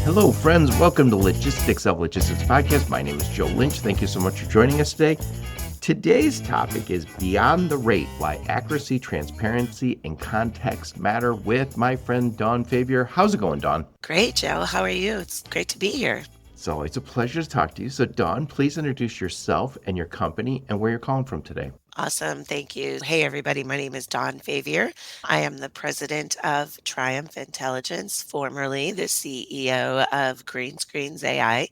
Hello, friends. Welcome to Logistics of Logistics podcast. My name is Joe Lynch. Thank you so much for joining us today. Today's topic is Beyond the Rate, Why Accuracy, Transparency, and Context Matter with my friend Dawn Favier. How's it going, Dawn? Great, Joe. How are you? It's great to be here. It's always a pleasure to talk to you. So, Dawn, please introduce yourself and your company and where you're calling from today. Awesome. Thank you. Hey, everybody. My name is Dawn Favier. I am the president of Triumph Intelligence, formerly the CEO of Greenscreens.ai,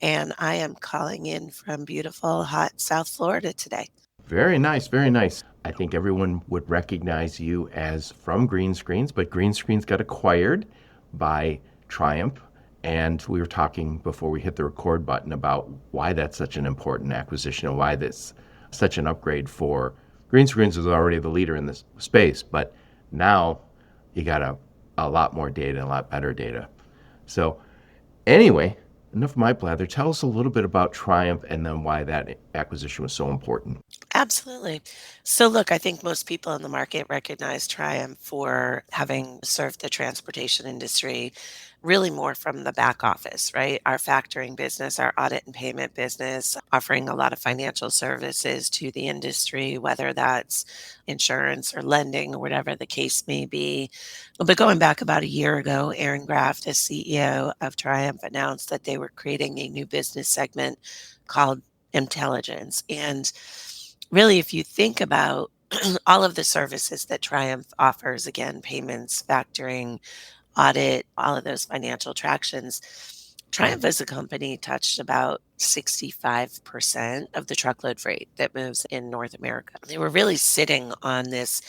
and I am calling in from beautiful, hot South Florida today. Very nice, very nice. I think everyone would recognize you as from Greenscreens, but Greenscreens got acquired by Triumph. And we were talking before we hit the record button about why that's such an important acquisition and why this such an upgrade for Greenscreens is already the leader in this space, but now you got a lot more data, a lot better data. So anyway, enough of my blather. Tell us a little bit about Triumph and then why that acquisition was so important. Absolutely. So, look, I think most people in the market recognize Triumph for having served the transportation industry really more from the back office, right? Our factoring business, our audit and payment business, offering a lot of financial services to the industry, whether that's insurance or lending or whatever the case may be. But going back about a year ago, Aaron Graft, as CEO of Triumph, announced that they were creating a new business segment called Intelligence. And really, if you think about all of the services that Triumph offers, again, payments, factoring, audit, all of those financial tractions, Triumph as a company touched about 65% of the truckload freight that moves in North America. They were really sitting on this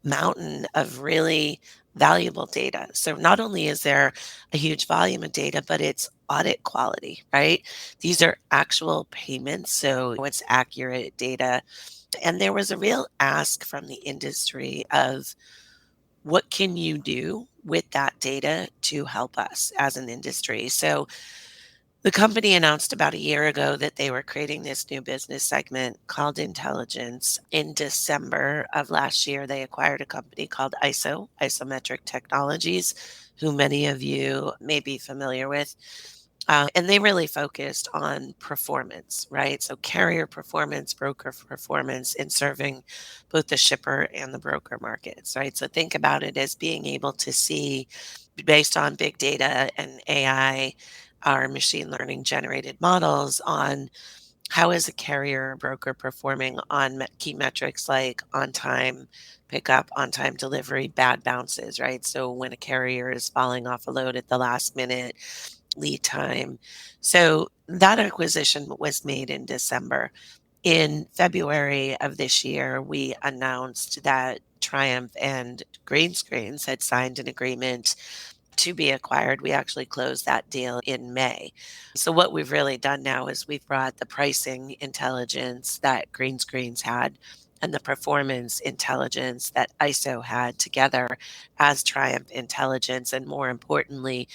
mountain of really valuable data. So not only is there a huge volume of data, but it's audit quality, right? These are actual payments, so it's accurate data. And there was a real ask from the industry of what can you do with that data to help us as an industry? So the company announced about a year ago that they were creating this new business segment called Intelligence. In December of last year, they acquired a company called Isometric Technologies, who many of you may be familiar with. And they really focused on performance, right? So carrier performance, broker performance in serving both the shipper and the broker markets, right? So think about it as being able to see based on big data and AI, our machine learning generated models on how is a carrier or broker performing on key metrics like on time pickup, on time delivery, bad bounces, right? So when a carrier is falling off a load at the last minute, lead time. So that acquisition was made in December. In February of this year, we announced that Triumph and Greenscreens had signed an agreement to be acquired. We actually closed that deal in May. So what we've really done now is we've brought the pricing intelligence that Greenscreens had and the performance intelligence that ISO had together as Triumph Intelligence, and more importantly,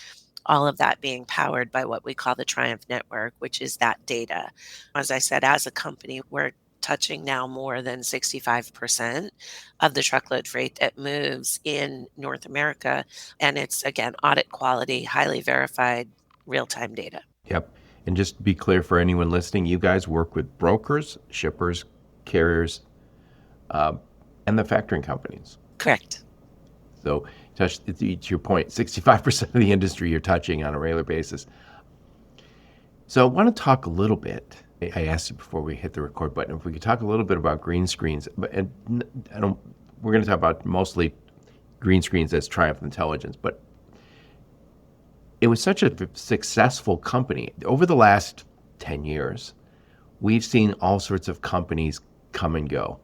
all of that being powered by what we call the Triumph Network, which is that data. As I said, as a company, we're touching now more than 65% of the truckload freight that moves in North America. And it's, again, audit quality, highly verified, real time data. Yep. And just to be clear for anyone listening, you guys work with brokers, shippers, carriers, and the factoring companies. Correct. So, to your point, 65% of the industry you're touching on a regular basis. So, I want to talk a little bit. I asked you before we hit the record button if we could talk a little bit about Greenscreens. We're going to talk about mostly Greenscreens as Triumph Intelligence, but it was such a successful company. Over the last 10 years, we've seen all sorts of companies come and go,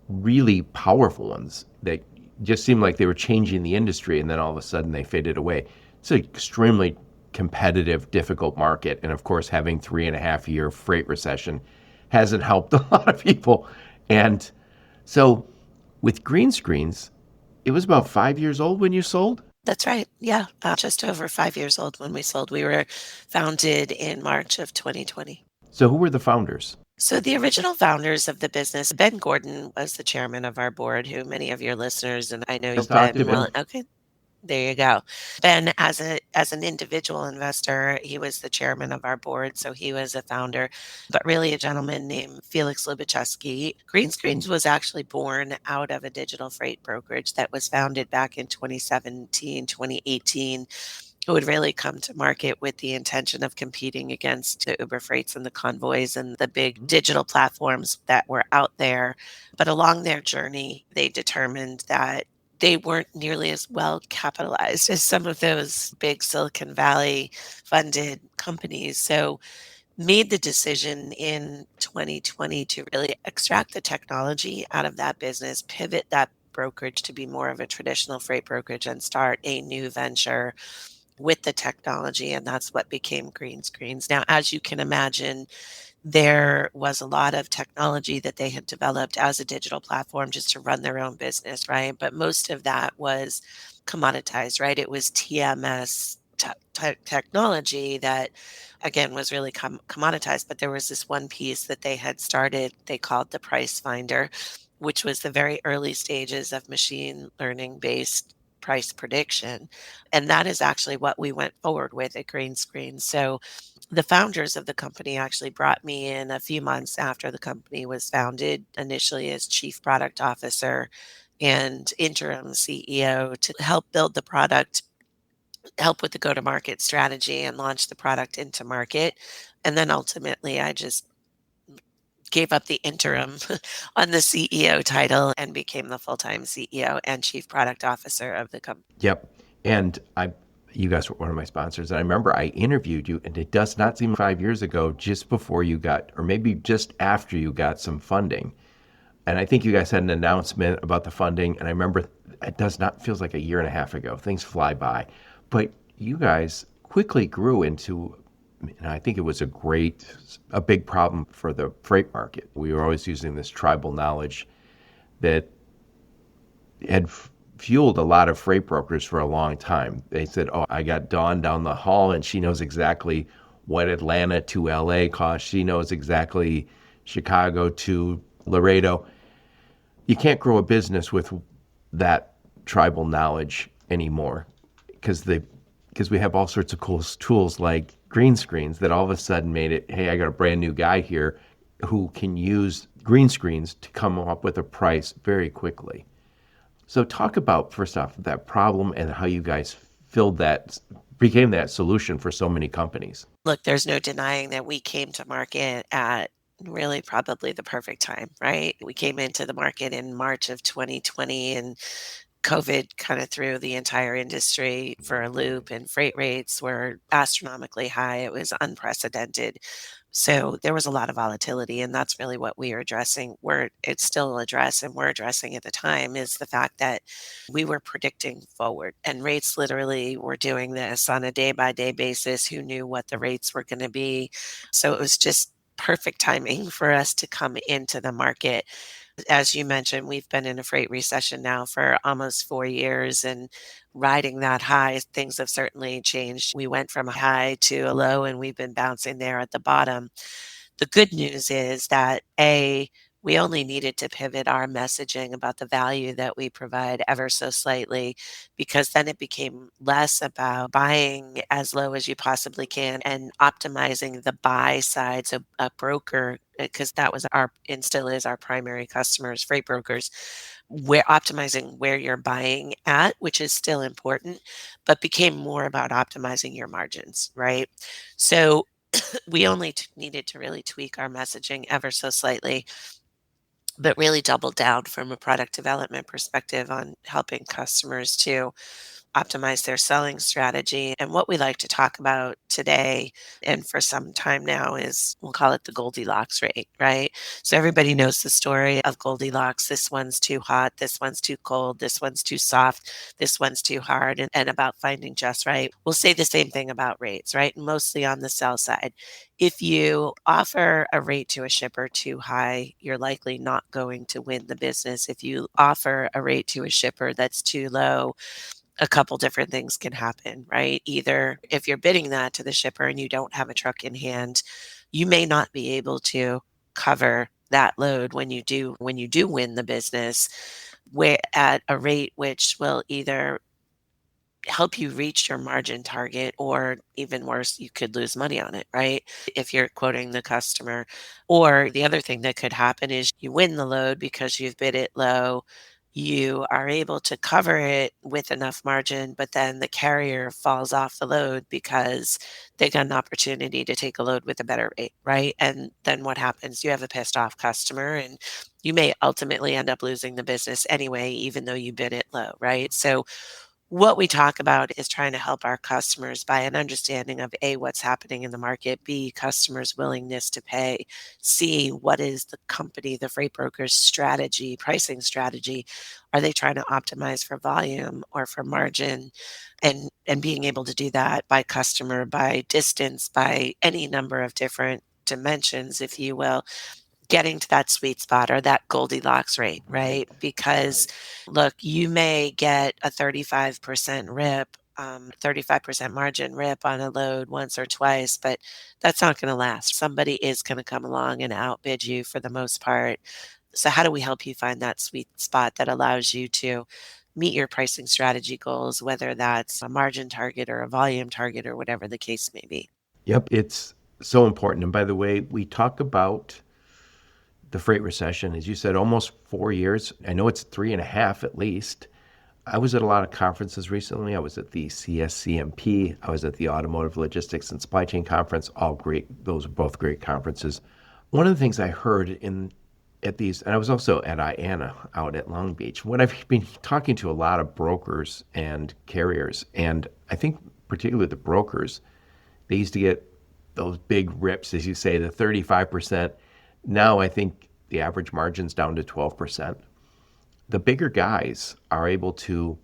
really powerful ones that just seemed like they were changing the industry, and then all of a sudden they faded away. It's an extremely competitive, difficult market. And of course, having 3.5-year freight recession hasn't helped a lot of people. And so with Greenscreens, it was about 5 years old when you sold? That's right. Yeah. Just over 5 years old when we sold. We were founded in March of 2020. So who were the founders? So the original founders of the business, Ben Gordon was the chairman of our board, who many of your listeners, and I know you, I've talked to Ben, well, Ben. okay. There you go. Ben, as an individual investor, he was the chairman of our board, so he was a founder, but really a gentleman named Felix Lubicheski. Greenscreens was actually born out of a digital freight brokerage that was founded back in 2017, 2018, who would really come to market with the intention of competing against the Uber Freights and the Convoys and the big digital platforms that were out there. But along their journey, they determined that they weren't nearly as well capitalized as some of those big Silicon Valley funded companies. So made the decision in 2020 to really extract the technology out of that business, pivot that brokerage to be more of a traditional freight brokerage and start a new venture with the technology, and that's what became Greenscreens. Now, as you can imagine, there was a lot of technology that they had developed as a digital platform just to run their own business, right? But most of that was commoditized, right? It was TMS technology that, again, was really commoditized. But there was this one piece that they had started, they called the price finder, which was the very early stages of machine learning based price prediction. And that is actually what we went forward with at Greenscreen. So the founders of the company actually brought me in a few months after the company was founded, initially as chief product officer and interim CEO to help build the product, help with the go to market strategy and launch the product into market. And then ultimately, I just gave up the interim on the CEO title and became the full time CEO and chief product officer of the company. Yep. And you guys were one of my sponsors. And I remember I interviewed you, and it does not seem 5 years ago, just before you got, or maybe just after you got some funding. And I think you guys had an announcement about the funding. And I remember it does not feels like a year and a half ago. Things fly by. But you guys quickly grew into, and I think it was a big problem for the freight market. We were always using this tribal knowledge that had fueled a lot of freight brokers for a long time. They said, "Oh, I got Dawn down the hall, and she knows exactly what Atlanta to LA costs. She knows exactly Chicago to Laredo." You can't grow a business with that tribal knowledge anymore because we have all sorts of cool tools like green screens that all of a sudden made it, hey, I got a brand new guy here who can use green screens to come up with a price very quickly. So talk about, first off, that problem and how you guys became that solution for so many companies. Look, there's no denying that we came to market at really probably the perfect time, right? We came into the market in March of 2020 and COVID kind of threw the entire industry for a loop, and freight rates were astronomically high. It was unprecedented. So there was a lot of volatility, and that's really what we are addressing. It's still addressed, and we're addressing at the time is the fact that we were predicting forward, and rates literally were doing this on a day by day basis. Who knew what the rates were going to be? So it was just perfect timing for us to come into the market. As you mentioned, we've been in a freight recession now for almost 4 years, and riding that high, things have certainly changed. We went from a high to a low, and we've been bouncing there at the bottom. The good news is that we only needed to pivot our messaging about the value that we provide ever so slightly, because then it became less about buying as low as you possibly can and optimizing the buy side. So a broker, because that was our and still is our primary customers, freight brokers, we're optimizing where you're buying at, which is still important, but became more about optimizing your margins, right? So we only needed to really tweak our messaging ever so slightly, but really double down from a product development perspective on helping customers to optimize their selling strategy. And what we like to talk about today and for some time now is we'll call it the Goldilocks rate, right? So everybody knows the story of Goldilocks. This one's too hot. This one's too cold. This one's too soft. This one's too hard, and about finding just right. We'll say the same thing about rates, right? Mostly on the sell side. If you offer a rate to a shipper too high, you're likely not going to win the business. If you offer a rate to a shipper that's too low, a couple different things can happen, right? Either if you're bidding that to the shipper and you don't have a truck in hand, you may not be able to cover that load when you do win the business, where at a rate which will either help you reach your margin target, or even worse, you could lose money on it, right? If you're quoting the customer. Or the other thing that could happen is you win the load because you've bid it low. You are able to cover it with enough margin, but then the carrier falls off the load because they got an opportunity to take a load with a better rate, right? And then what happens? You have a pissed off customer, and you may ultimately end up losing the business anyway, even though you bid it low, right? So what we talk about is trying to help our customers by an understanding of A, what's happening in the market, B, customers' willingness to pay, C, what is the company, the freight broker's strategy, pricing strategy? Are they trying to optimize for volume or for margin? And being able to do that by customer, by distance, by any number of different dimensions, if you will, getting to that sweet spot or that Goldilocks rate, Right. right? Because Right. look, you may get a 35% rip, 35% margin rip on a load once or twice, but that's not going to last. Somebody is going to come along and outbid you for the most part. So, how do we help you find that sweet spot that allows you to meet your pricing strategy goals, whether that's a margin target or a volume target or whatever the case may be? Yep. It's so important. And by the way, we talk about the freight recession, as you said, almost 4 years. I know it's 3.5 at least. I was at a lot of conferences recently. I was at the CSCMP. I was at the Automotive Logistics and Supply Chain Conference. All great. Those are both great conferences. One of the things I heard in at these, and I was also at IANA out at Long Beach. What I've been talking to a lot of brokers and carriers, and I think particularly the brokers, they used to get those big rips, as you say, the 35%. Now I think the average margin's down to 12%. The bigger guys are able to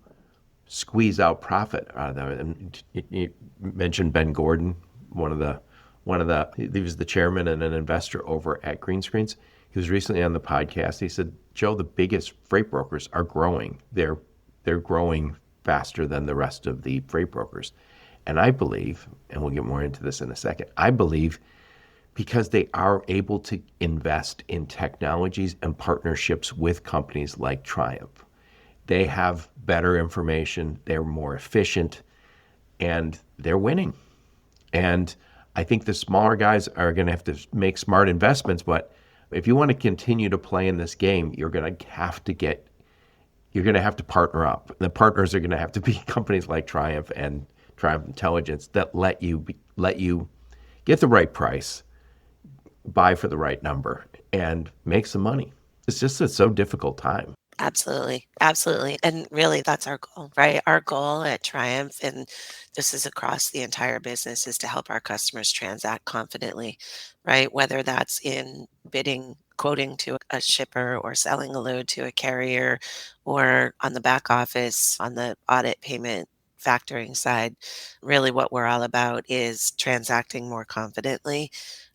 squeeze out profit out of them. And you mentioned Ben Gordon, he was the chairman and an investor over at Greenscreens. He was recently on the podcast. He said, Joe, the biggest freight brokers are growing. They're growing faster than the rest of the freight brokers. And I believe, and we'll get more into this in a second, I believe because they are able to invest in technologies and partnerships with companies like Triumph. They have better information, they're more efficient, and they're winning. And I think the smaller guys are going to have to make smart investments, but if you want to continue to play in this game, you're going to have to partner up. The partners are going to have to be companies like Triumph and Triumph Intelligence that let you get the right price, buy for the right number, and make some money. It's just a so difficult time. Absolutely. Absolutely. And really, that's our goal, right? Our goal at Triumph, and this is across the entire business, is to help our customers transact confidently, right? Whether that's in bidding, quoting to a shipper, or selling a load to a carrier, or on the back office, on the audit payment factoring side. Really, what we're all about is transacting more confidently.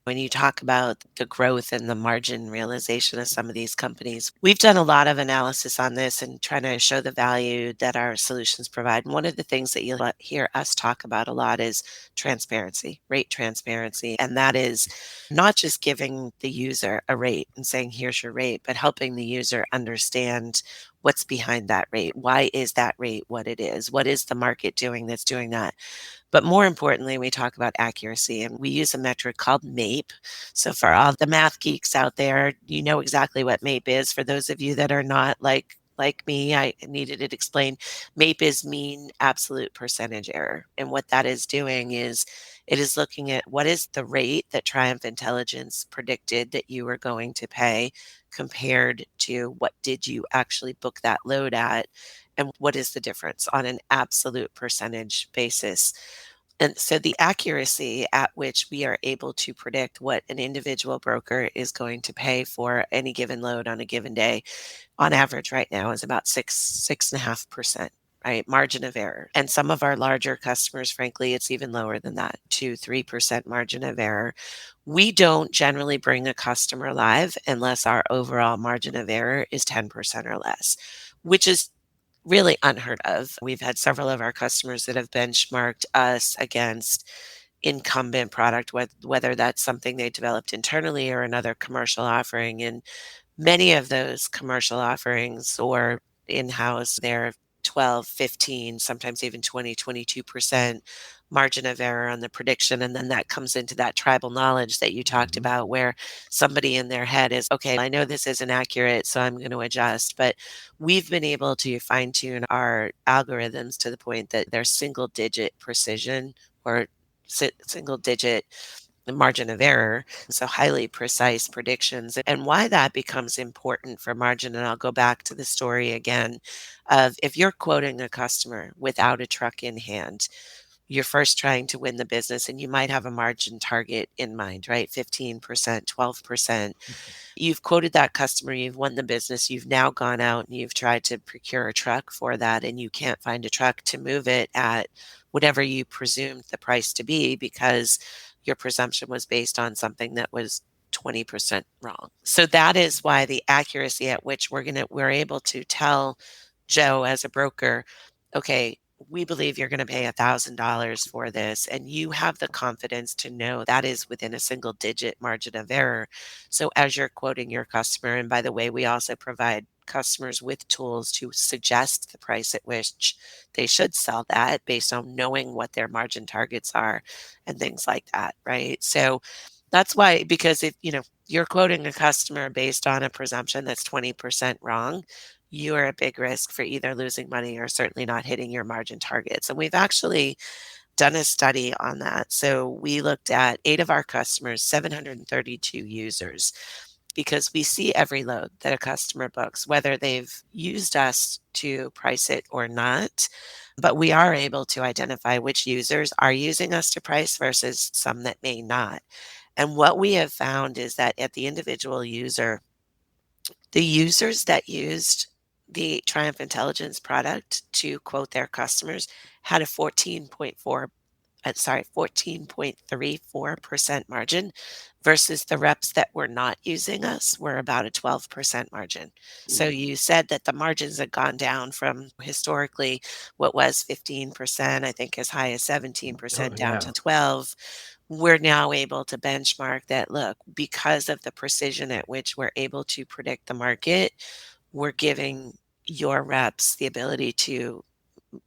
When you talk about the growth and the margin realization of some of these companies, we've done a lot of analysis on this and trying to show the value that our solutions provide. And one of the things that you'll hear us talk about a lot is transparency, rate transparency. And that is not just giving the user a rate and saying, here's your rate, but helping the user understand what's behind that rate. Why is that rate what it is? What is the market doing that's doing that? But more importantly, we talk about accuracy, and we use a metric called MAPE. So for all the math geeks out there, you know exactly what MAPE is. For those of you that are not like me, I needed it explained. MAPE is mean absolute percentage error. And what that is doing is it is looking at what is the rate that Triumph Intelligence predicted that you were going to pay compared to what did you actually book that load at, and what is the difference on an absolute percentage basis. And so the accuracy at which we are able to predict what an individual broker is going to pay for any given load on a given day, on average right now, is about 6.5%, right? Margin of error. And some of our larger customers, frankly, it's even lower than that, 2-3% margin of error. We don't generally bring a customer live unless our overall margin of error is 10% or less, which is really unheard of. We've had several of our customers that have benchmarked us against incumbent product, whether that's something they developed internally or another commercial offering. And many of those commercial offerings or in-house, they're 12, 15, sometimes even 20, 22% margin of error on the prediction. And then that comes into that tribal knowledge that you talked Mhm. about, where somebody in their head is, okay, I know this isn't accurate, so I'm going to adjust. But we've been able to fine tune our algorithms to the point that they're single digit precision, or single digit margin of error, so highly precise predictions. And why that becomes important for margin, and I'll go back to the story again of, if you're quoting a customer without a truck in hand, you're first trying to win the business and you might have a margin target in mind, right? 15%, 12%. You've quoted that customer, you've won the business, you've now gone out and you've tried to procure a truck for that, and you can't find a truck to move it at whatever you presumed the price to be, because your presumption was based on something that was 20% wrong. So that is why the accuracy at which we're able to tell Joe as a broker, okay, we believe you're going to pay $1,000 for this, and you have the confidence to know that is within a single digit margin of error. So as you're quoting your customer, and by the way, we also provide customers with tools to suggest the price at which they should sell that based on knowing what their margin targets are and things like that, right? So that's why, because if you're quoting a customer based on a presumption that's 20% wrong, you are at big risk for either losing money or certainly not hitting your margin targets. And we've actually done a study on that. So we looked at 8 of our customers, 732 users, because we see every load that a customer books, whether they've used us to price it or not. But we are able to identify which users are using us to price versus some that may not. And what we have found is that at the individual user, the users that used the Triumph Intelligence product to quote their customers had a 14.34% margin, versus the reps that were not using us were about a 12% margin. So you said that the margins had gone down from historically what was 15%, I think as high as Oh, 17%, down yeah. to 12. We're now able to benchmark that, look, because of the precision at which we're able to predict the market, we're giving your reps the ability to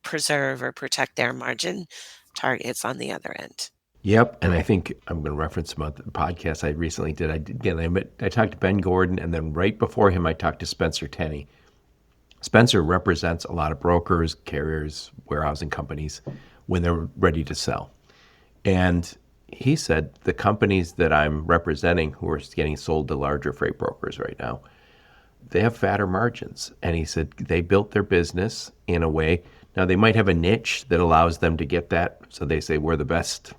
preserve or protect their margin targets on the other end. Yep, and I think I'm going to reference some other podcasts I recently did. I talked to Ben Gordon, and then right before him, I talked to Spencer Tenney. Spencer represents a lot of brokers, carriers, warehousing companies when they're ready to sell. And he said the companies that I'm representing who are getting sold to larger freight brokers right now, they have fatter margins. And he said they built their business in a way. Now they might have a niche that allows them to get that. So they say we're the best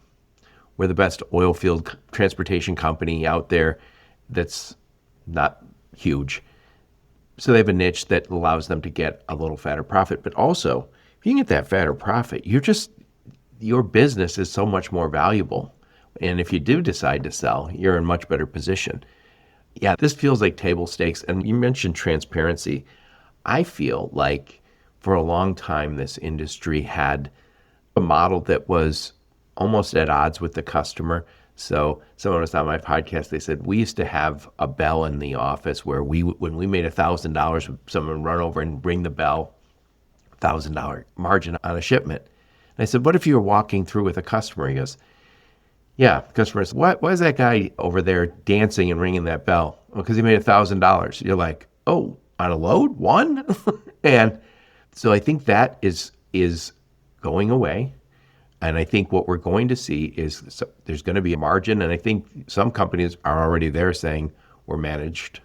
oil field transportation company out there that's not huge. So they have a niche that allows them to get a little fatter profit. But also, if you can get that fatter profit, your business is so much more valuable. And if you do decide to sell, you're in much better position. Yeah, this feels like table stakes. And you mentioned transparency. I feel like for a long time, this industry had a model that was almost at odds with the customer. So someone was on my podcast. They said we used to have a bell in the office where when we made $1,000, someone would run over and ring the bell, $1,000 margin on a shipment. And I said, what if you were walking through with a customer? He goes, yeah, customers. Why is that guy over there dancing and ringing that bell? Well, because he made $1,000. You're like, oh, on a load, one, and so I think that is going away. And I think what we're going to see is there's going to be a margin. And I think some companies are already there saying we're managed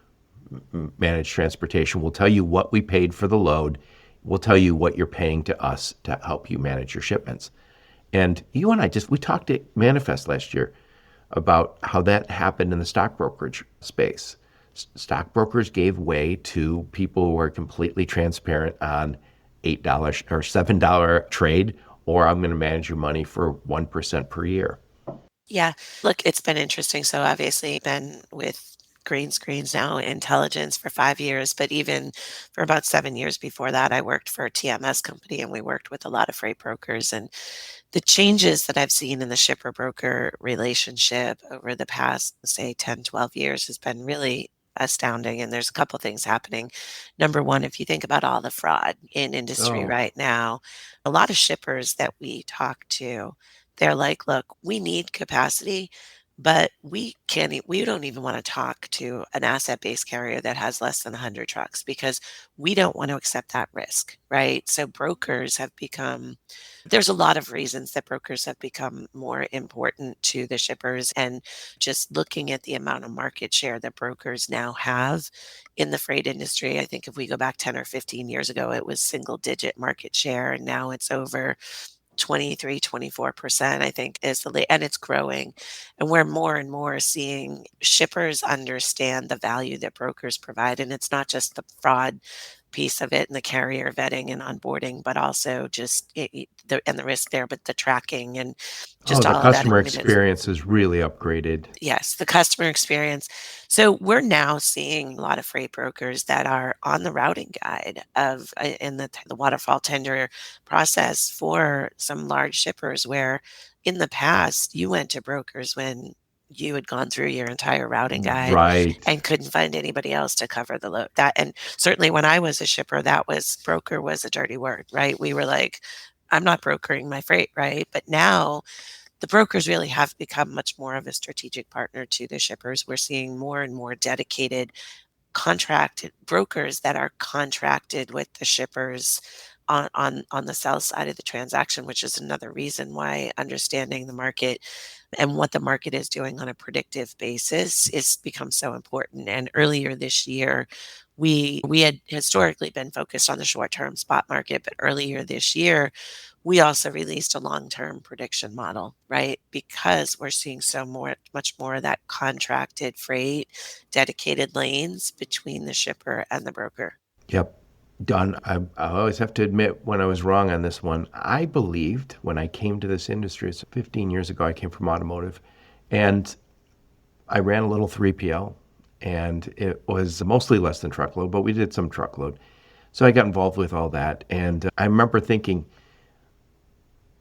transportation. We'll tell you what we paid for the load. We'll tell you what you're paying to us to help you manage your shipments. And you and we talked at Manifest last year about how that happened in the stock brokerage space. Stockbrokers gave way to people who were completely transparent on $8 or $7 trade, or I'm going to manage your money for 1% per year. Yeah. Look, it's been interesting. So obviously been with Greenscreens now, Intelligence, for 5 years, but even for about 7 years before that, I worked for a TMS company and we worked with a lot of freight brokers. And the changes that I've seen in the shipper broker relationship over the past, say, 10, 12 years has been really astounding. And there's a couple things happening. Number one, if you think about all the fraud in industry Oh, right now, a lot of shippers that we talk to, they're like, look, we need capacity, but we don't even want to talk to an asset-based carrier that has less than 100 trucks because we don't want to accept that risk, right? So brokers have become there's a lot of reasons that brokers have become more important to the shippers, and just looking at the amount of market share that brokers now have in the freight industry. I think if we go back 10 or 15 years ago, it was single digit market share, and now it's over 23, 24%, I think and it's growing. And we're more and more seeing shippers understand the value that brokers provide. And it's not just the fraud piece of it and the carrier vetting and onboarding, but also just and the risk there, but the tracking and oh, just the all of that. I customer mean, it's experience is really upgraded. Yes, the customer experience. So we're now seeing a lot of freight brokers that are on the routing guide of in the waterfall tender process for some large shippers, where in the past you went to brokers when you had gone through your entire routing guide Right. and couldn't find anybody else to cover the load. That and certainly when I was a shipper, that was broker was a dirty word, right? We were like, I'm not brokering my freight, right? But now the brokers really have become much more of a strategic partner to the shippers. We're seeing more and more dedicated contracted brokers that are contracted with the shippers on the sell side of the transaction, which is another reason why understanding the market and what the market is doing on a predictive basis is become so important. And earlier this year, we had historically been focused on the short-term spot market, but earlier this year, we also released a long-term prediction model, right? Because we're seeing much more of that contracted freight, dedicated lanes between the shipper and the broker. Yep. Don, I always have to admit when I was wrong on this one. I believed when I came to this industry, it's 15 years ago, I came from automotive, and I ran a little 3PL, and it was mostly less than truckload, but we did some truckload. So I got involved with all that, and I remember thinking,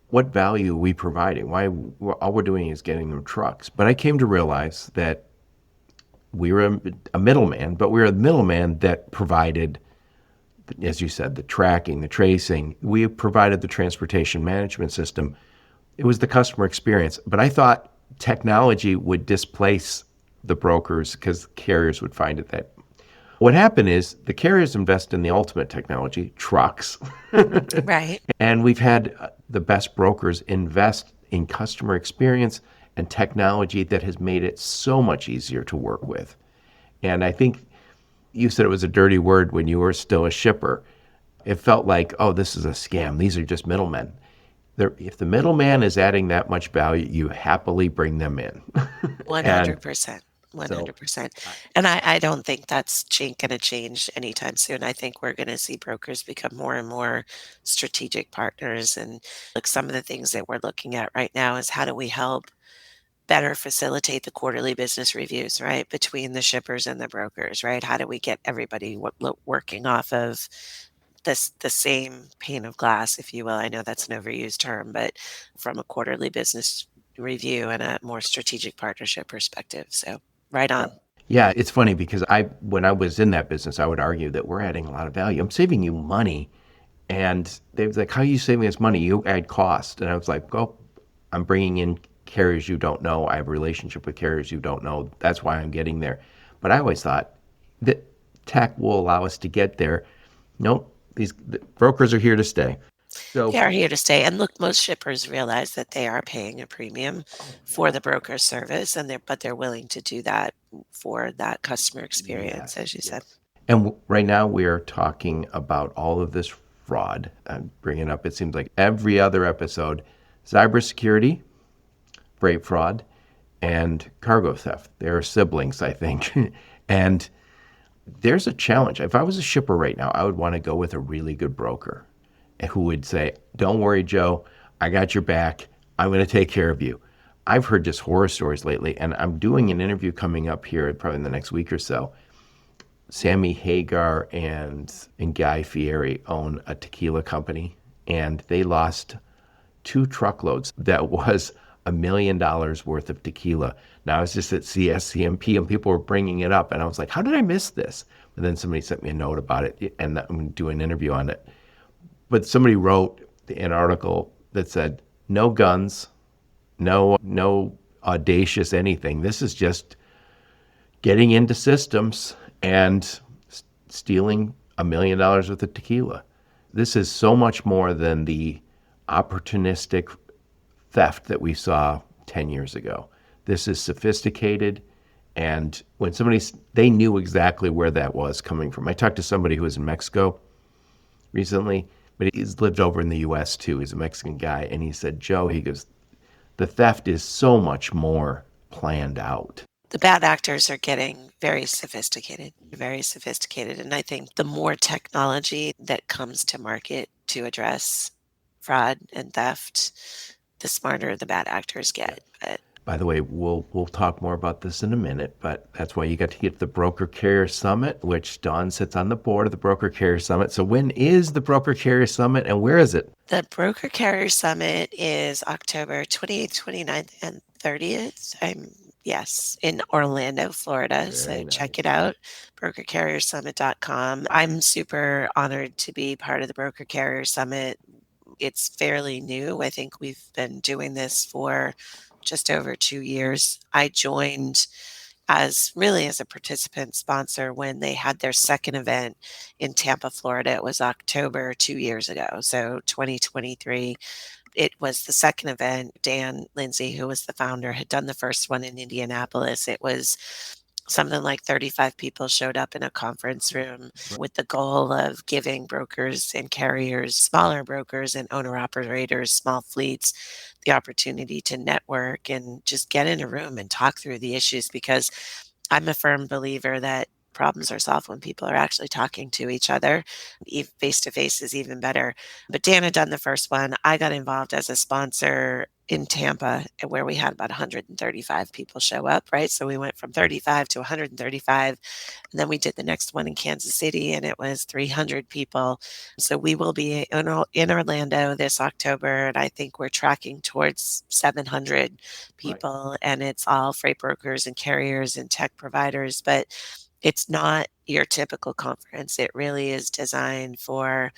what value are we providing? Why all we're doing is getting them trucks. But I came to realize that we were a middleman, but we were a middleman that provided, as you said, the tracking, the tracing. We provided the transportation management system. It was the customer experience. But I thought technology would displace the brokers because carriers would find it that. What happened is the carriers invest in the ultimate technology, trucks, Right. and we've had the best brokers invest in customer experience and technology that has made it so much easier to work with. And I think you said it was a dirty word when you were still a shipper. It felt like, oh, this is a scam. These are just middlemen. If the middleman is adding that much value, you happily bring them in. And 100%. so, 100%. And I don't think that's going to change anytime soon. I think we're going to see brokers become more and more strategic partners. And like some of the things that we're looking at right now is how do we help better facilitate the quarterly business reviews, right? Between the shippers and the brokers, right? How do we get everybody working off of the same pane of glass, if you will? I know that's an overused term, but from a quarterly business review and a more strategic partnership perspective. So right on. yeah, it's funny because when I was in that business, I would argue that we're adding a lot of value. I'm saving you money. And they was like, how are you saving us money? You add cost. And I was like, oh, I'm bringing in carriers you don't know. I have a relationship with carriers you don't know. That's why I'm getting there. But I always thought that tech will allow us to get there. Nope, the brokers are here to stay. They So, are here to stay. And look, most shippers realize that they are paying a premium oh, for yeah. the broker service, and they're willing to do that for that customer experience, Yes, as you said. yes. And right now we are talking about all of this fraud. I'm bringing up, it seems like every other episode, cybersecurity, freight fraud, and cargo theft. They're siblings, I think. And there's a challenge. If I was a shipper right now, I would want to go with a really good broker who would say, don't worry, Joe, I got your back. I'm going to take care of you. I've heard just horror stories lately, and I'm doing an interview coming up here probably in the next week or so. Sammy Hagar and Guy Fieri own a tequila company, and they lost 2 truckloads. That was $1 million worth of tequila. Now I was just at CSCMP and people were bringing it up, and I was like, how did I miss this? But then somebody sent me a note about it, and I'm going to do an interview on it. But somebody wrote an article that said, no guns, no audacious anything. This is just getting into systems and stealing $1 million worth of tequila. This is so much more than the opportunistic theft that we saw 10 years ago. This is sophisticated. And when they knew exactly where that was coming from. I talked to somebody who was in Mexico recently, but he's lived over in the US too. He's a Mexican guy. And he said, Joe, he goes, the theft is so much more planned out. The bad actors are getting very sophisticated. And I think the more technology that comes to market to address fraud and theft, the smarter the bad actors get. But By the way, we'll talk more about this in a minute, but that's why you got to get the Broker Carrier Summit, which Dawn sits on the board of the Broker Carrier Summit. So when is the Broker Carrier Summit and where is it? the Broker Carrier Summit is October 28th, 29th, and 30th. Yes, in Orlando, Florida. So check it out, brokercarriersummit.com. I'm super honored to be part of the Broker Carrier Summit. It's fairly new. I think we've been doing this for just over 2 years. I joined as a participant sponsor when they had their second event in Tampa, Florida. It was October 2 years ago. So 2023. It was the second event. Dan Lindsay, who was the founder, had done the first one in Indianapolis. It was something like 35 people showed up in a conference room with the goal of giving brokers and carriers, smaller brokers and owner operators, small fleets, the opportunity to network and just get in a room and talk through the issues, because I'm a firm believer that problems are solved when people are actually talking to each other. Face to face is even better. But Dan had done the first one. I got involved as a sponsor in Tampa, where we had about 135 people show up, right? So we went from 35 to 135. And then we did the next one in Kansas City, and it was 300 people. So we will be in Orlando this October, and I think we're tracking towards 700 people. Right. And it's all freight brokers and carriers and tech providers. But it's not your typical conference. It really is designed for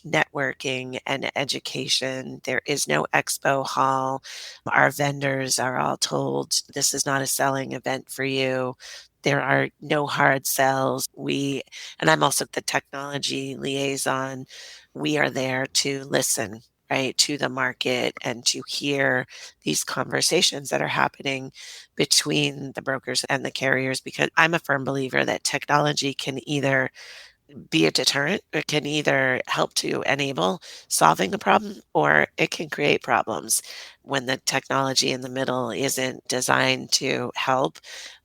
networking and education. There is no expo hall. Our vendors are all told this is not a selling event for you. There are no hard sells. And I'm also the technology liaison. We are there to listen, right, to the market and to hear these conversations that are happening between the brokers and the carriers, because I'm a firm believer that technology can either be a deterrent. It can either help to enable solving a problem, or it can create problems when the technology in the middle isn't designed to help.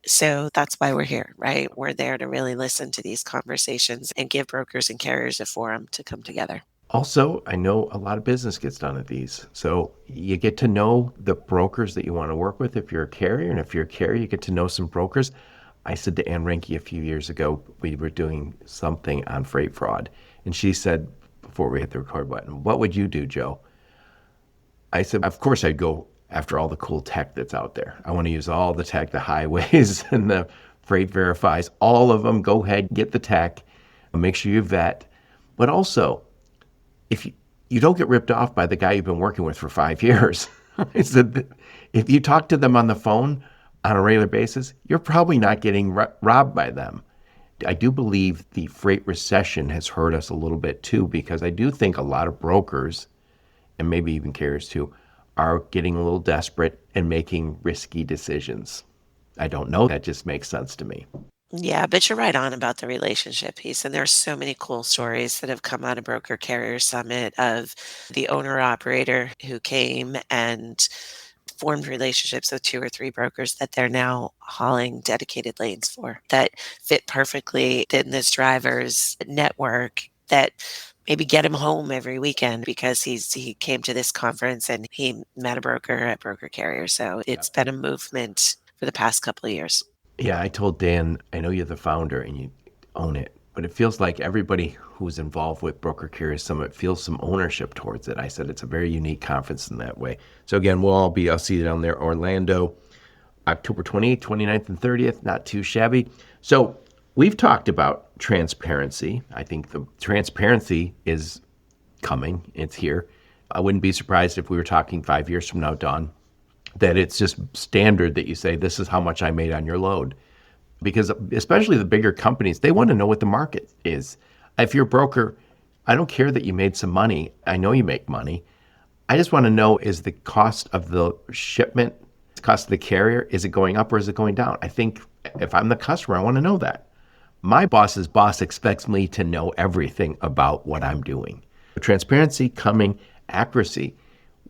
So that's why we're here, right? We're there to really listen to these conversations and give brokers and carriers a forum to come together. Also, I know a lot of business gets done at these. So you get to know the brokers that you want to work with if you're a carrier. And if you're a carrier, you get to know some brokers. I said to Ann Renke a few years ago, we were doing something on freight fraud. And she said, before we hit the record button, what would you do, Joe? I said, of course, I'd go after all the cool tech that's out there. I want to use all the tech, the highways and the freight verifies, all of them. Go ahead, get the tech, make sure you vet. But also, if you don't get ripped off by the guy you've been working with for 5 years. I said, if you talk to them on the phone on a regular basis, you're probably not getting robbed by them. I do believe the freight recession has hurt us a little bit too, because I do think a lot of brokers, and maybe even carriers too, are getting a little desperate and making risky decisions. I don't know. That just makes sense to me. Yeah, but you're right on about the relationship piece. And there's so many cool stories that have come out of Broker Carrier Summit of the owner operator who came and formed relationships with 2 or 3 brokers that they're now hauling dedicated lanes for, that fit perfectly in this driver's network, that maybe get him home every weekend because he came to this conference and he met a broker at Broker Carrier. So it's been a movement for the past couple of years. Yeah, I told Dan, I know you're the founder and you own it. but it feels like everybody who's involved with Broker Carrier Summit feels some ownership towards it. I said it's a very unique conference in that way. So again, I'll see you down there, Orlando, October 28th, 29th, and 30th. Not too shabby. So we've talked about transparency. I think the transparency is coming. It's here. I wouldn't be surprised if we were talking 5 years from now, Dawn, that it's just standard that you say, this is how much I made on your load. Because especially the bigger companies, they want to know what the market is. If you're a broker, I don't care that you made some money. I know you make money. I just want to know, is the cost of the shipment, the cost of the carrier, is it going up or is it going down? I think if I'm the customer, I want to know that. My boss's boss expects me to know everything about what I'm doing. Transparency coming, accuracy.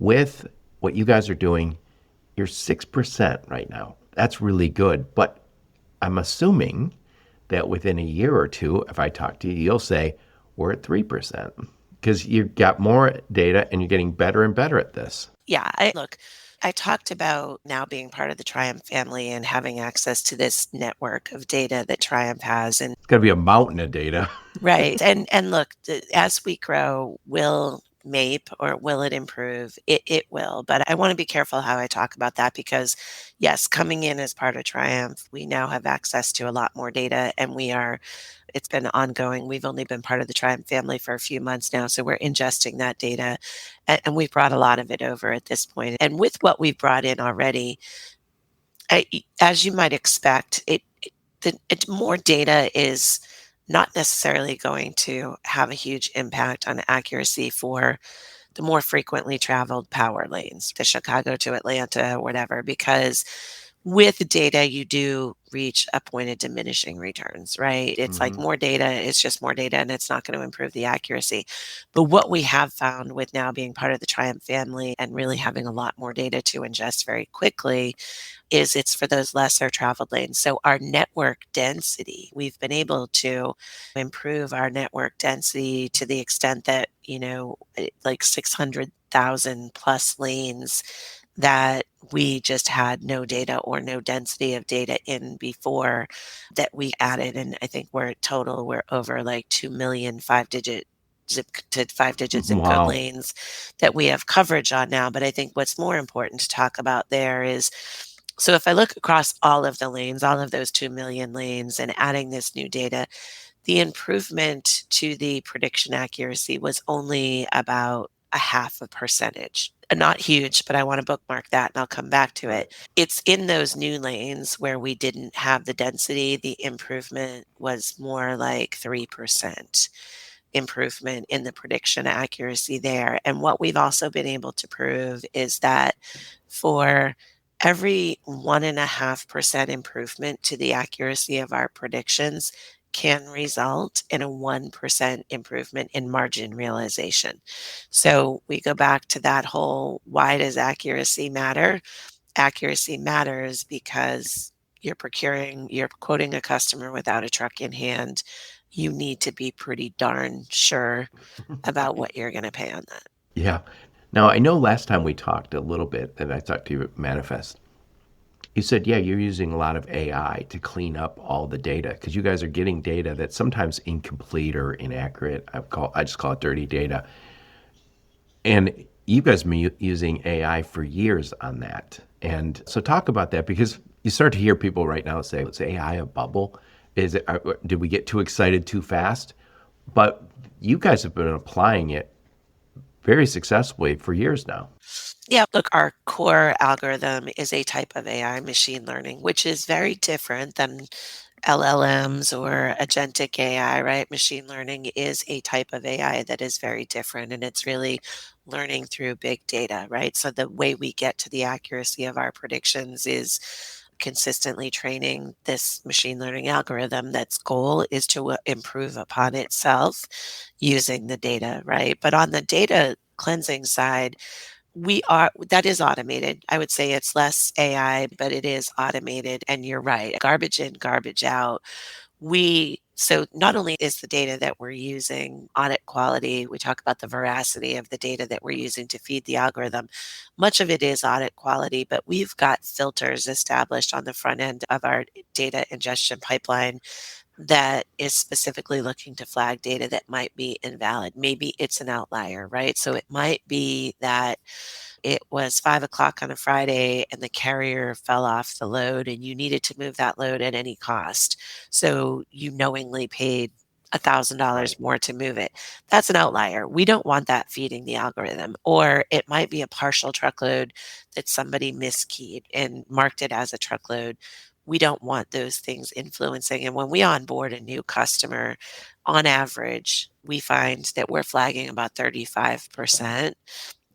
With what you guys are doing, you're 6% right now. That's really good. But I'm assuming that within a year or two, if I talk to you, you'll say, we're at 3% because you've got more data and you're getting better and better at this. Yeah, I talked about now being part of the Triumph family and having access to this network of data that Triumph has. And It's going to be a mountain of data. right. And look, as we grow, will MAPE or will it improve? It will. But I want to be careful how I talk about that because, yes, coming in as part of Triumph, we now have access to a lot more data and it's been ongoing. We've only been part of the Triumph family for a few months now. So we're ingesting that data and we've brought a lot of it over at this point. And with what we've brought in already, as you might expect, more data is not necessarily going to have a huge impact on accuracy for the more frequently traveled power lanes, the Chicago to Atlanta, whatever, because with data, you do reach a point of diminishing returns, right? It's like Mm-hmm. more data is just more data and it's not going to improve the accuracy. But what we have found with now being part of the Triumph family and really having a lot more data to ingest very quickly is it's for those lesser traveled lanes. So our network density, we've been able to improve our network density to the extent that, like 600,000 plus lanes that we just had no data or no density of data in before that we added. And I think we're over like 2 million five digit zip code Wow. lanes that we have coverage on now. But I think what's more important to talk about there is, so if I look across all of the lanes, all of those 2 million lanes and adding this new data, the improvement to the prediction accuracy was only about a half a percentage. Not huge, but I want to bookmark that and I'll come back to Right. it. It's in those new lanes where we didn't have the density, the improvement was more like 3% improvement in the prediction accuracy there. And what we've also been able to prove is that for every 1.5% improvement to the accuracy of our predictions can result in a 1% improvement in margin realization. So we go back to that whole, why does accuracy matter? Accuracy matters because you're quoting a customer without a truck in hand. You need to be pretty darn sure about what you're going to pay on that. Yeah. Now, I know last time we talked a little bit, and I talked to you at Manifest, you said, yeah, you're using a lot of AI to clean up all the data because you guys are getting data that's sometimes incomplete or inaccurate. I just call it dirty data. And you guys have been using AI for years on that. And so talk about that because you start to hear people right now say, "Is AI a bubble? Did we get too excited too fast?" But you guys have been applying it very successfully for years now. Yeah, look, our core algorithm is a type of AI machine learning, which is very different than LLMs or agentic AI, right? Machine learning is a type of AI that is very different and it's really learning through big data, right? So the way we get to the accuracy of our predictions is consistently training this machine learning algorithm that's goal is to improve upon itself using the data, right? But on the data cleansing side, that is automated. I would say it's less AI, but it is automated. And you're right, garbage in, garbage out. So not only is the data that we're using audit quality, we talk about the veracity of the data that we're using to feed the algorithm. Much of it is audit quality, but we've got filters established on the front end of our data ingestion pipeline that is specifically looking to flag data that might be invalid. Maybe it's an outlier, right? So it might be that it was 5 o'clock on a Friday and the carrier fell off the load and you needed to move that load at any cost. So you knowingly paid Right. $1,000 more to move it. That's an outlier. We don't want that feeding the algorithm. Or it might be a partial truckload that somebody miskeyed and marked it as a truckload. We don't want those things influencing. And when we onboard a new customer, on average, we find that we're flagging about 35%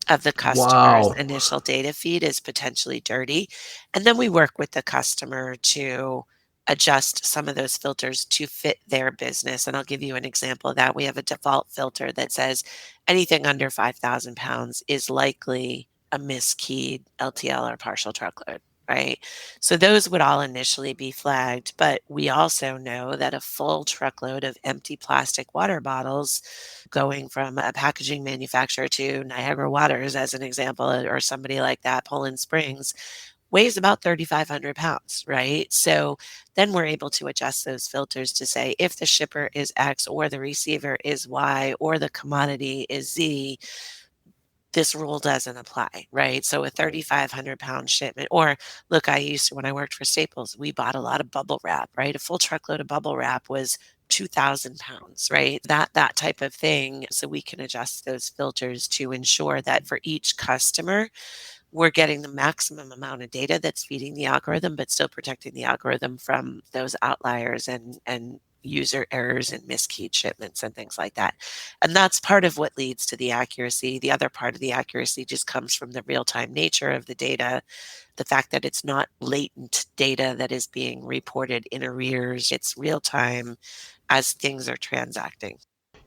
of the customer's Wow. initial data feed is potentially dirty. And then we work with the customer to adjust some of those filters to fit their business. And I'll give you an example of that. We have a default filter that says anything under 5,000 pounds is likely a miskeyed LTL or partial truckload. Right. So those would all initially be flagged. But we also know that a full truckload of empty plastic water bottles going from a packaging manufacturer to Niagara Waters, as an example, or somebody like that, Poland Springs, weighs about 3,500 pounds, right? So then we're able to adjust those filters to say if the shipper is X or the receiver is Y or the commodity is Z, this rule doesn't apply, right? So a Right. 3,500-pound shipment, or look, I used to, when I worked for Staples, we bought a lot of bubble wrap, right? A full truckload of bubble wrap was 2,000 pounds, right? That type of thing. So we can adjust those filters to ensure that for each customer, we're getting the maximum amount of data that's feeding the algorithm, but still protecting the algorithm from those outliers and user errors and miskeyed shipments and things like that. And that's part of what leads to the accuracy. The other part of the accuracy just comes from the real-time nature of the data, the fact that it's not latent data that is being reported in arrears. It's real time as things are transacting.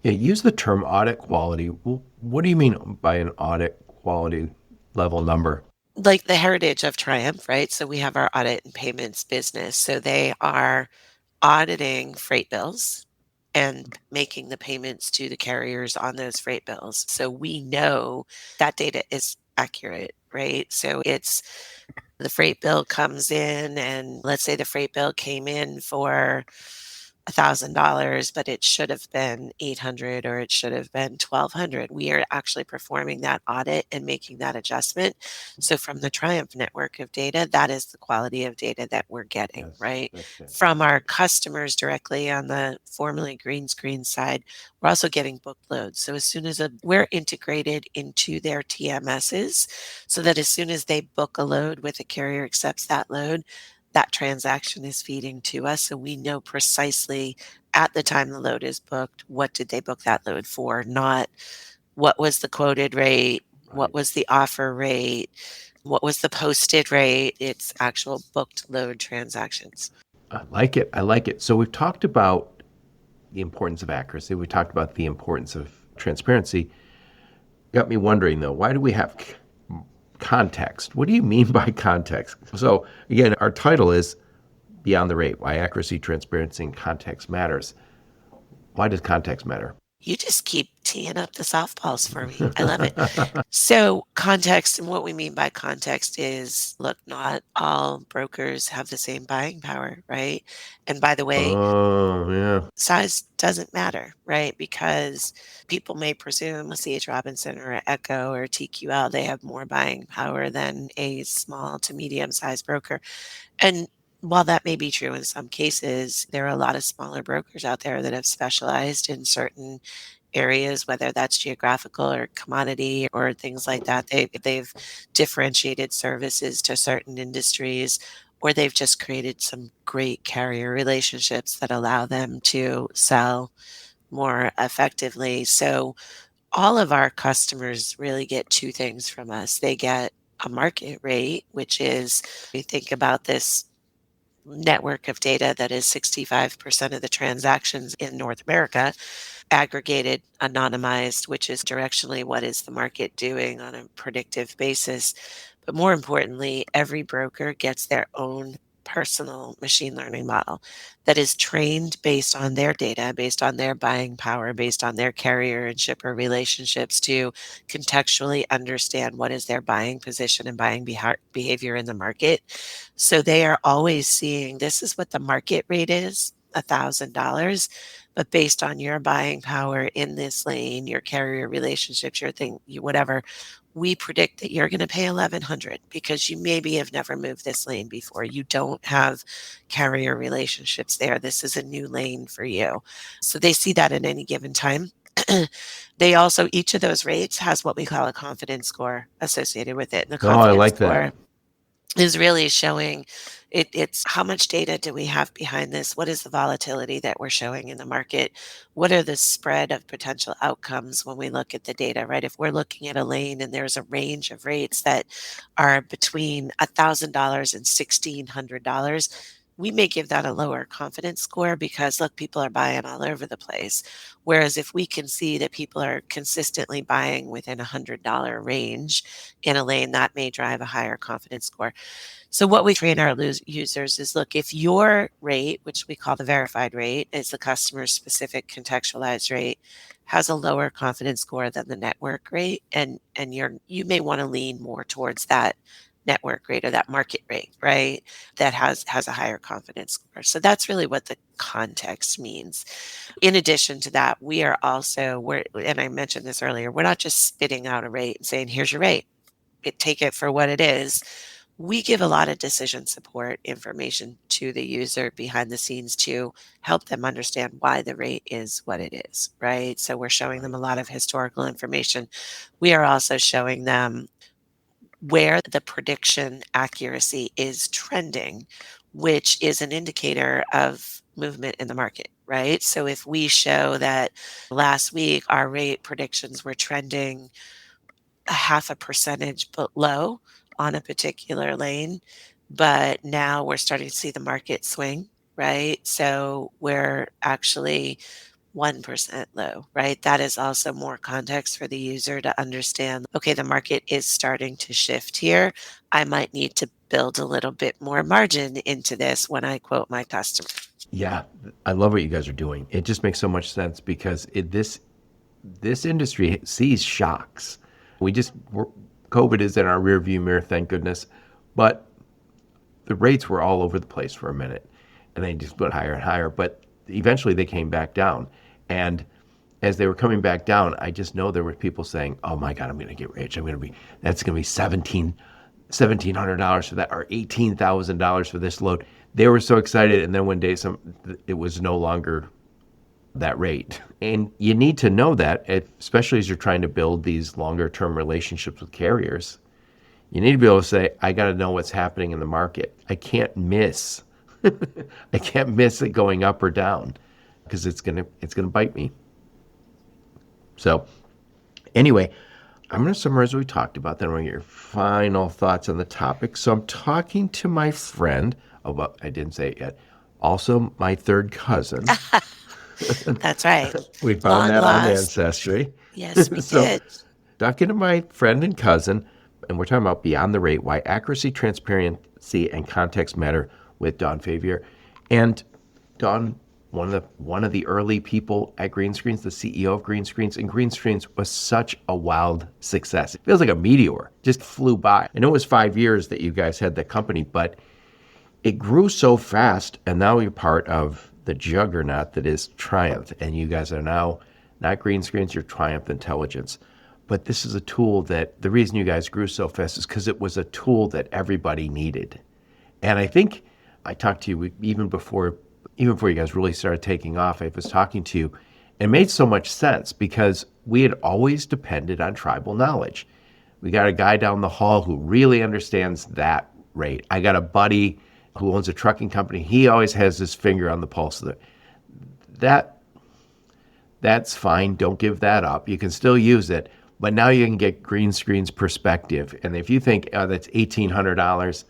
Yeah, use the term audit quality. Well, what do you mean by an audit quality level number? Like the heritage of Triumph, right? So we have our audit and payments business. So they are auditing freight bills and making the payments to the carriers on those freight bills. So we know that data is accurate, right? So it's the freight bill comes in, and let's say the freight bill came in for $1,000, but it should have been 800 or it should have been 1,200. We are actually performing that audit and making that adjustment. So from the Triumph network of data, that is the quality of data that we're getting, Yes, right? that's From our fantastic. customers directly on the formerly Greenscreens side, we're also getting book loads. So as soon as we're integrated into their TMSs, so that as soon as they book a load with a carrier accepts that load, that transaction is feeding to us. So we know precisely at the time the load is booked, what did they book that load for? Not what was the quoted rate, what Right. was the offer rate, what was the posted rate. It's actual booked load transactions. I like it. I like it. So we've talked about the importance of accuracy. We talked about the importance of transparency. Got me wondering though, why do we have context? What do you mean by context? So again, our title is Beyond the Rate: Why Accuracy, Transparency, and Context Matters. Why does context matter? You just keep teeing up the softballs for me. I love it. So, context, and what we mean by context is look, not all brokers have the same buying power, right? And by the way, Oh, yeah. size doesn't matter, right? Because people may presume a C.H. Robinson or a Echo or TQL, they have more buying power than a small to medium sized broker. And while that may be true in some cases, there are a lot of smaller brokers out there that have specialized in certain areas, whether that's geographical or commodity or things like that. They've differentiated services to certain industries, or they've just created some great carrier relationships that allow them to sell more effectively. So all of our customers really get two things from us. They get a market rate, which is, we think about this network of data that is 65% of the transactions in North America, aggregated, anonymized, which is directionally what is the market doing on a predictive basis. But more importantly, every broker gets their own personal machine learning model that is trained based on their data, based on their buying power, based on their carrier and shipper relationships to contextually understand what is their buying position and buying behavior in the market. So they are always seeing this is what the market rate is. $1,000, but based on your buying power in this lane, your carrier relationships, your thing, you whatever, we predict that you're going to pay 1,100 because you maybe have never moved this lane before. You don't have carrier relationships there. This is a new lane for you. So they see that at any given time. They also, each of those rates has what we call a confidence score associated with it. And the Oh, I confidence like that. score is really showing it's how much data do we have behind this? What is the volatility that we're showing in the market? What are the spread of potential outcomes when we look at the data, right? If we're looking at a lane and there's a range of rates that are between $1,000 and $1,600, we may give that a lower confidence score because look, people are buying all over the place. Whereas if we can see that people are consistently buying within $100 range in a lane, that may drive a higher confidence score. So what we train our users is look, if your rate, which we call the verified rate, is the customer specific contextualized rate, has a lower confidence score than the network rate, and you may want to lean more towards that network rate or that market rate, right? That has a higher confidence score. So that's really what the context means. In addition to that, we're and I mentioned this earlier, we're not just spitting out a rate and saying, here's your rate. Take it for what it is. We give a lot of decision support information to the user behind the scenes to help them understand why the rate is what it is, right? So we're showing them a lot of historical information. We are also showing them where the prediction accuracy is trending, which is an indicator of movement in the market, right? So if we show that last week our rate predictions were trending a half a percentage below on a particular lane, but now we're starting to see the market swing, right? So we're actually 1% low, right? That is also more context for the user to understand, okay, the market is starting to shift here. I might need to build a little bit more margin into this when I quote my customer. Yeah, I love what you guys are doing. It just makes so much sense because this industry sees shocks. COVID is in our rearview mirror, thank goodness, but the rates were all over the place for a minute, and they just went higher and higher. But eventually, they came back down, and as they were coming back down, I just know there were people saying, "Oh my God, I'm going to get rich. That's going to be $1,700 for that, or $18,000 for this load." They were so excited, and then one day, it was no longer that rate. And you need to know that, especially as you're trying to build these longer term relationships with carriers. You need to be able to say, I got to know what's happening in the market. I can't miss. I can't miss it going up or down because it's gonna bite me. So anyway, I'm going to summarize what we talked about. Then we're going to get your final thoughts on the topic. So I'm talking to my friend. Oh, well, I didn't say it yet. Also, my third cousin. That's right. We found Long that on lost. Ancestry. Yes, we So did. talking to my friend and cousin, and we're talking about Beyond the Rate, why accuracy, transparency, and context matter with Dawn Favier. And Dawn, one of the early people at Greenscreens, the CEO of Greenscreens, and Greenscreens was such a wild success. It feels like a meteor, just flew by. I know it was 5 years that you guys had the company, but it grew so fast, and now you're part of the juggernaut that is Triumph, and you guys are now not Greenscreens, you're Triumph Intelligence. But this is a tool that the reason you guys grew so fast is because it was a tool that everybody needed. And I think I talked to you even before you guys really started taking off. I was talking to you, and it made so much sense because we had always depended on tribal knowledge. We got a guy down the hall who really understands that rate. I got a buddy who owns a trucking company. He always has his finger on the pulse of that's fine. Don't give that up. You can still use it, but now you can get Greenscreen's perspective. And if you think, oh, that's $1,800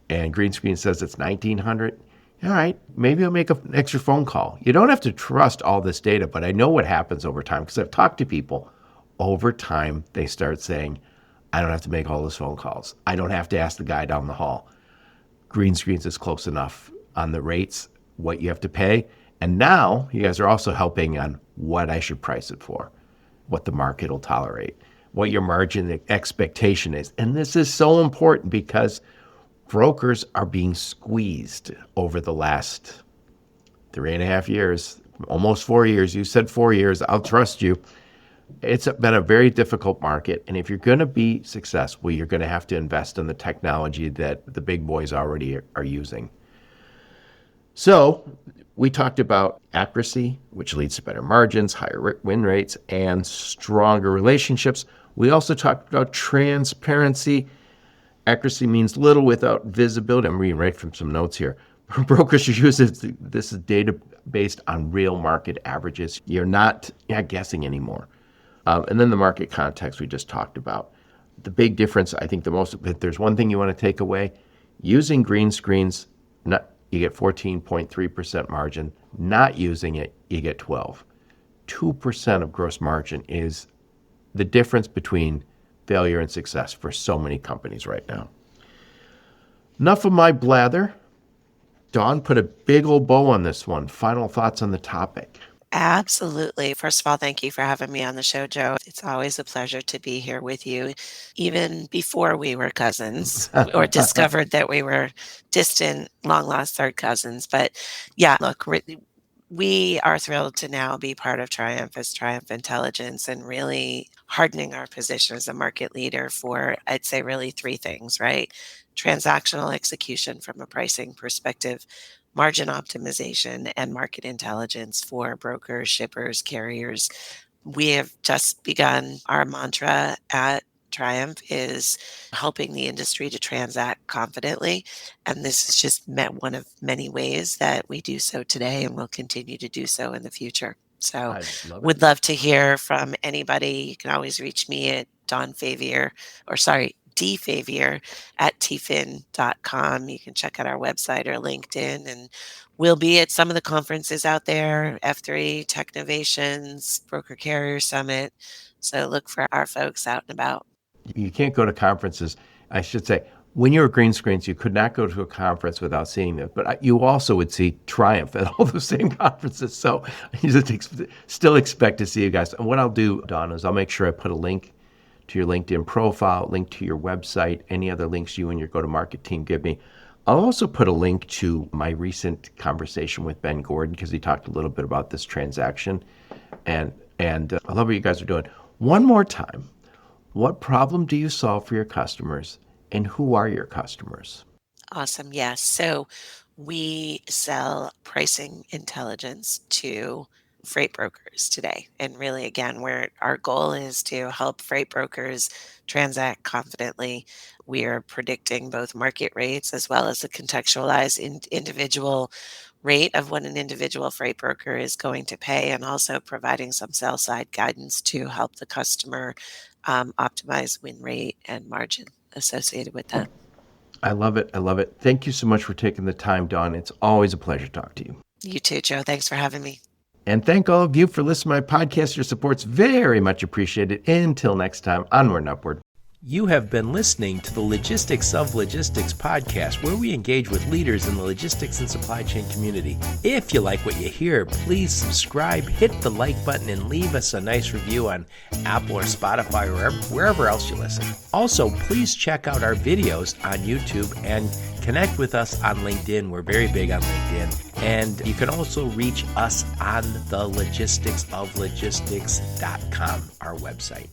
and Greenscreen says it's $1,900, all right, maybe I'll make an extra phone call. You don't have to trust all this data, but I know what happens over time because I've talked to people. Over time, they start saying, I don't have to make all those phone calls. I don't have to ask the guy down the hall. Greenscreens is close enough on the rates, what you have to pay. And now you guys are also helping on what I should price it for, what the market will tolerate, what your margin expectation is. And this is so important because brokers are being squeezed over the last 3.5 years, almost 4 years. You said 4 years. I'll trust you. It's been a very difficult market. And if you're going to be successful, you're going to have to invest in the technology that the big boys already are using. So we talked about accuracy, which leads to better margins, higher win rates, and stronger relationships. We also talked about transparency. Accuracy means little without visibility. I'm reading right from some notes here. Brokers should use this is data based on real market averages. You're not guessing anymore. And then the market context we just talked about. The big difference, I think if there's one thing you want to take away, using Greenscreens, you get 14.3% margin. Not using it, you get 12. 2% of gross margin is the difference between failure and success for so many companies right now. Enough of my blather. Dawn, put a big old bow on this one. Final thoughts on the topic. Absolutely. First of all, thank you for having me on the show, Joe. It's always a pleasure to be here with you, even before we were cousins or discovered that we were distant, long lost third cousins. But yeah, look, we are thrilled to now be part of Triumph as Triumph Intelligence and really hardening our position as a market leader for, I'd say, really three things, right? Transactional execution from a pricing perspective, margin optimization, and market intelligence for brokers, shippers, carriers. We have just begun. Our mantra at Triumph is helping the industry to transact confidently. And this is just one of many ways that we do so today and will continue to do so in the future. So would love to hear from anybody. You can always reach me at dfavier at tfin.com. You can check out our website or LinkedIn, and we'll be at some of the conferences out there, F3, Technovations, Broker Carrier Summit. So look for our folks out and about. You can't go to conferences. I should say, when you were Greenscreens, you could not go to a conference without seeing them. But you also would see Triumph at all the same conferences. So you still expect to see you guys. And what I'll do, Dawn, is I'll make sure I put a link to your LinkedIn profile, link to your website, any other links you and your go-to-market team give me. I'll also put a link to my recent conversation with Ben Gordon because he talked a little bit about this transaction. And I love what you guys are doing. One more time, what problem do you solve for your customers and who are your customers? Awesome. Yes. So we sell pricing intelligence to freight brokers today. And really, again, where our goal is to help freight brokers transact confidently. We are predicting both market rates as well as the contextualized individual rate of what an individual freight broker is going to pay, and also providing some sell side guidance to help the customer optimize win rate and margin associated with that. I love it. I love it. Thank you so much for taking the time, Dawn. It's always a pleasure to talk to you. You too, Joe. Thanks for having me. And thank all of you for listening to my podcast. Your support's very much appreciated. Until next time, onward and upward. You have been listening to the Logistics of Logistics podcast, where we engage with leaders in the logistics and supply chain community. If you like what you hear, please subscribe, hit the like button, and leave us a nice review on Apple or Spotify or wherever else you listen. Also, please check out our videos on YouTube and connect with us on LinkedIn. We're very big on LinkedIn. And you can also reach us on the logisticsoflogistics.com, our website.